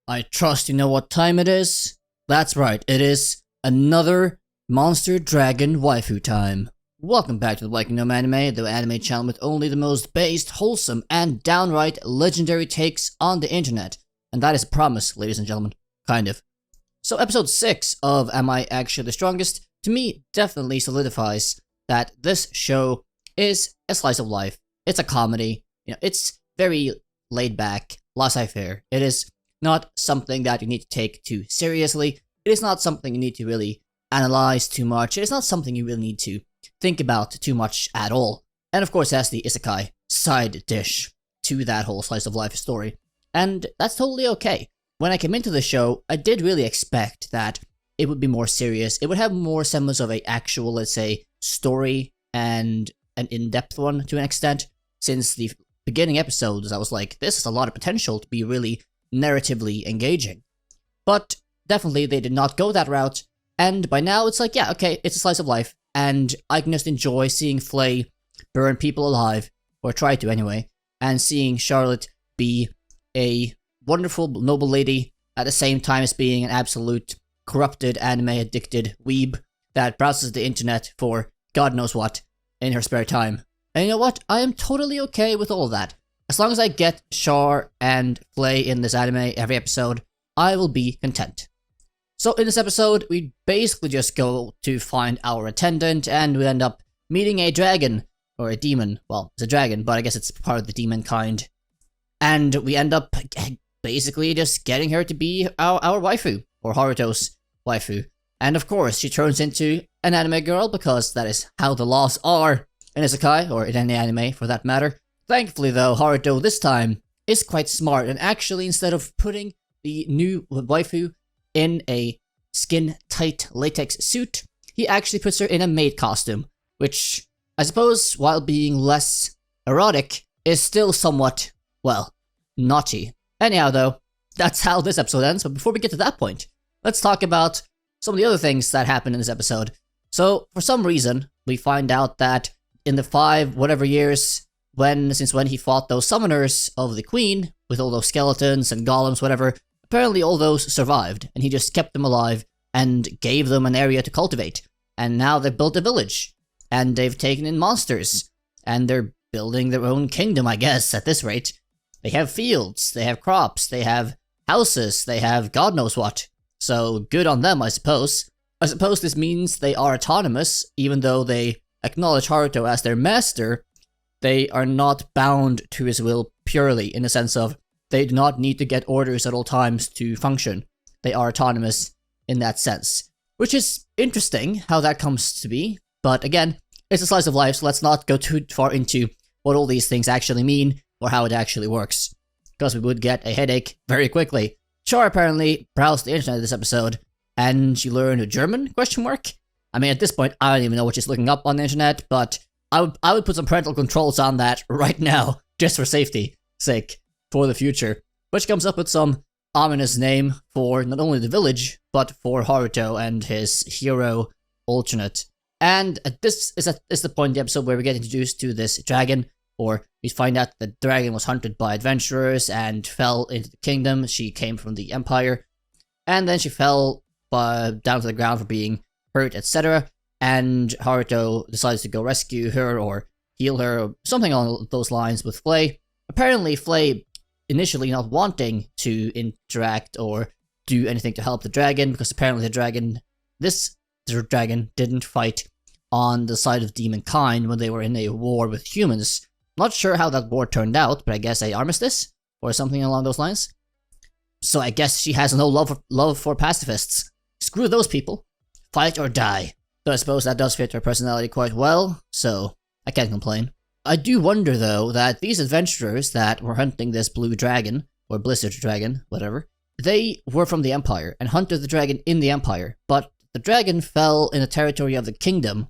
I trust you know what time it is? That's right, it is another Monster Dragon waifu time. Welcome back to the VikingGnomeAnime, the anime channel with only the most based, wholesome, and downright legendary takes on the internet. And that is a promise, ladies and gentlemen. Kind of. So episode 6 of Am I Actually the Strongest, to me, definitely solidifies that this show is a slice of life. It's a comedy. It's very laid back, laissez-faire. It is not something that you need to take too seriously. It is not something you need to really analyze too much. It is not something you really need to think about too much at all. And of course, that's the isekai side dish to that whole slice of life story. And that's totally okay. When I came into the show, I did really expect that it would be more serious. It would have more semblance of a actual, let's say, story and an in-depth one to an extent. Since the beginning episodes, I was like, this has a lot of potential to be really narratively engaging. But definitely they did not go that route. And by now it's like, yeah, okay, it's a slice of life. And I can just enjoy seeing Flay burn people alive, or try to anyway, and seeing Charlotte be a wonderful, noble lady at the same time as being an absolute corrupted, anime-addicted weeb that browses the internet for God knows what in her spare time. And you know what? I am totally okay with all of that. As long as I get Char and Flay in this anime every episode, I will be content. So in this episode, we basically just go to find our attendant, and we end up meeting a dragon, or a demon. Well, it's a dragon, but I guess it's part of the demon kind. And we end up basically just getting her to be our waifu, or Haruto's waifu. And of course, she turns into an anime girl, because that is how the laws are in isekai, or in any anime for that matter. Thankfully though, Haruto this time is quite smart, and actually instead of putting the new waifu in a skin-tight latex suit, he actually puts her in a maid costume, which I suppose, while being less erotic, is still somewhat, well, naughty. Anyhow though, that's how this episode ends, but before we get to that point, let's talk about some of the other things that happened in this episode. So, for some reason, we find out that in the 5 whatever years since when he fought those summoners of the queen, with all those skeletons and golems, whatever, apparently all those survived, and he just kept them alive and gave them an area to cultivate. And now they've built a village, and they've taken in monsters, and they're building their own kingdom, I guess, at this rate. They have fields, they have crops, they have houses, they have God knows what. So good on them, I suppose. I suppose this means they are autonomous, even though they acknowledge Haruto as their master. They are not bound to his will purely, in the sense of they do not need to get orders at all times to function. They are autonomous in that sense. Which is interesting, how that comes to be. But again, it's a slice of life, so let's not go too far into what all these things actually mean, or how it actually works. Because we would get a headache very quickly. Char apparently browsed the internet this episode, and she learned German, question mark? I mean, at this point, I don't even know what she's looking up on the internet, but I would put some parental controls on that right now, just for safety's sake, for the future. Which comes up with some ominous name for not only the village, but for Haruto and his hero alternate. And this is the point in the episode where we get introduced to this dragon, or we find out the dragon was hunted by adventurers and fell into the kingdom. She came from the empire, and then she fell down to the ground for being hurt, etc. And Haruto decides to go rescue her or heal her, or something along those lines with Flay. Apparently, Flay initially not wanting to interact or do anything to help the dragon, because apparently this dragon didn't fight on the side of demonkind when they were in a war with humans. Not sure how that war turned out, but I guess a armistice or something along those lines. So I guess she has no love for pacifists. Screw those people. Fight or die. So I suppose that does fit her personality quite well, so I can't complain. I do wonder though that these adventurers that were hunting this blue dragon, or blizzard dragon, whatever, they were from the Empire and hunted the dragon in the Empire, but the dragon fell in the territory of the kingdom,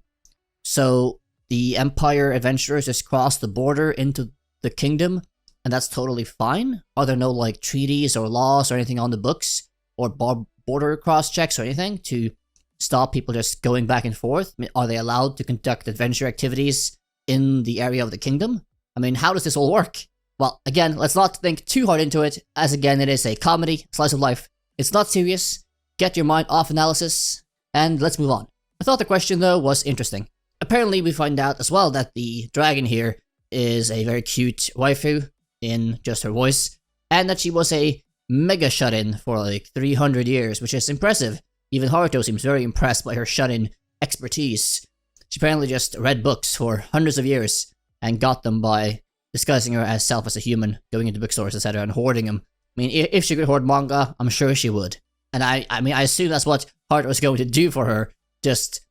so the Empire adventurers just crossed the border into the kingdom, and that's totally fine? Are there no, like, treaties or laws or anything on the books, or border cross checks or anything to stop people just going back and forth? I mean, are they allowed to conduct adventure activities in the area of the kingdom? I mean, how does this all work? well, again, let's not think too hard into it, as again, it is a comedy, slice of life. It's not serious. Get your mind off analysis, and let's move on. I thought the question, though, was interesting. Apparently, we find out as well that the dragon here is a very cute waifu in just her voice, and that she was a mega shut-in for like 300 years, which is impressive. Even Haruto seems very impressed by her shut-in expertise. She apparently just read books for hundreds of years and got them by disguising herself as a human, going into bookstores, etc., and hoarding them. I mean, if she could hoard manga, I'm sure she would. And I assume that's what Haruto was going to do for her, just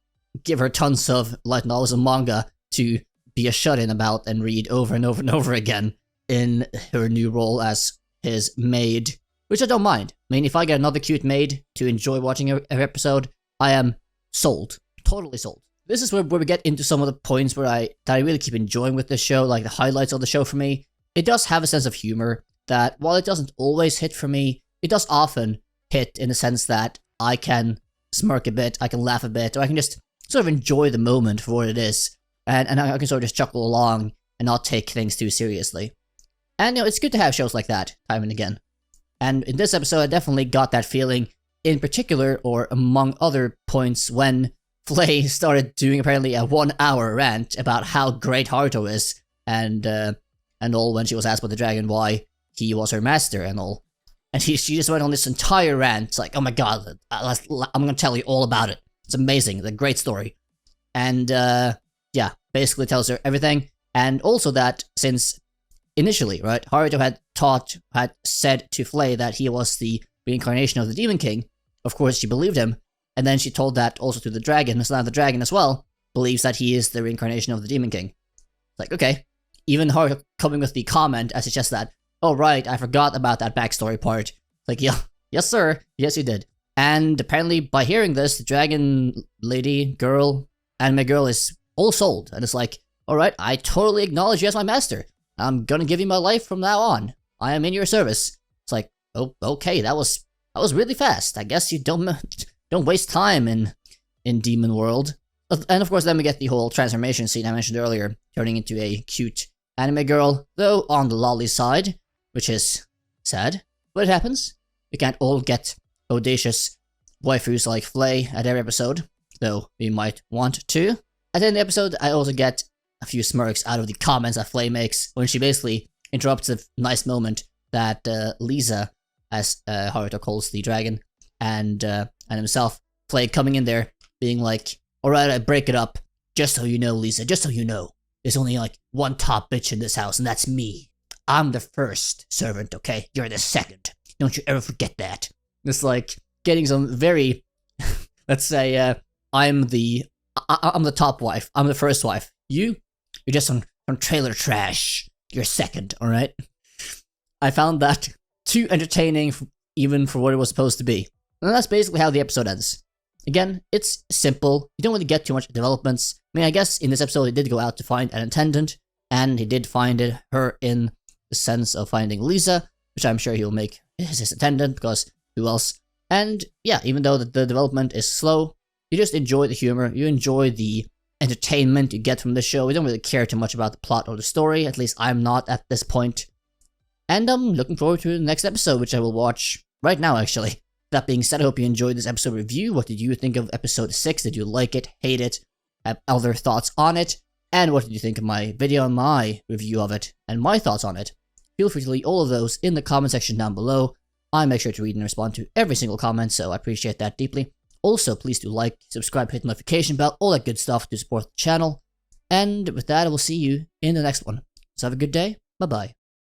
give her tons of light novels and manga to be a shut-in about and read over and over and over again in her new role as his maid, which I don't mind. I mean, if I get another cute maid to enjoy watching every episode, I am sold. Totally sold. This is where we get into some of the points that I really keep enjoying with this show, like the highlights of the show for me. It does have a sense of humor that, while it doesn't always hit for me, it does often hit in the sense that I can smirk a bit, I can laugh a bit, or I can just sort of enjoy the moment for what it is, and I can sort of just chuckle along and not take things too seriously. And, it's good to have shows like that, time and again. And in this episode, I definitely got that feeling, in particular, or among other points, when Flay started doing apparently a 1-hour rant about how great Haruto is, and all, when she was asked by the dragon why he was her master and all. And she just went on this entire rant. It's like, oh my god, I'm gonna tell you all about it. It's amazing, it's a great story. And, yeah, basically tells her everything. And also that, since initially, right, Haruto had said to Flay that he was the reincarnation of the Demon King, of course she believed him. And then she told that also to the dragon, so now the dragon as well believes that he is the reincarnation of the Demon King. Like, okay. Even Haruto coming with the comment as it's just that, oh right, I forgot about that backstory part. Like, yeah, yes sir, yes you did. And apparently by hearing this, the dragon lady, girl, anime girl is all sold. And it's like, alright, I totally acknowledge you as my master. I'm gonna give you my life from now on. I am in your service. It's like, oh, okay, that was really fast. I guess you don't waste time in Demon World. And of course then we get the whole transformation scene I mentioned earlier, turning into a cute anime girl, though on the lolly side, which is sad, but it happens. We can't all get audacious waifus like Flay at every episode, though we might want to. At the end of the episode, I also get a few smirks out of the comments that Flay makes when she basically interrupts a nice moment that Lisa, as Haruto calls the dragon, and himself, Flay coming in there, being like, alright, I break it up, just so you know, Lisa, just so you know, there's only like one top bitch in this house, and that's me. I'm the first servant, okay? You're the second. Don't you ever forget that. It's like getting some very, let's say, I'm the top wife, I'm the first wife. You're just some trailer trash. You're second, alright? I found that too entertaining, even for what it was supposed to be. And that's basically how the episode ends. Again, it's simple. You don't really get too much developments. I mean, I guess in this episode he did go out to find an attendant, and he did find her in the sense of finding Lisa, which I'm sure he'll make his attendant, because who else? And yeah, even though the development is slow, you just enjoy the humor, you enjoy the entertainment you get from the show. You don't really care too much about the plot or the story, at least I'm not at this point. And I'm looking forward to the next episode, which I will watch right now, actually. That being said, I hope you enjoyed this episode review. What did you think of episode 6? Did you like it, hate it, have other thoughts on it? And what did you think of my video and my review of it, and my thoughts on it? Feel free to leave all of those in the comment section down below. I make sure to read and respond to every single comment, so I appreciate that deeply. Also, please do like, subscribe, hit the notification bell, all that good stuff to support the channel. And with that, I will see you in the next one. So have a good day. Bye-bye.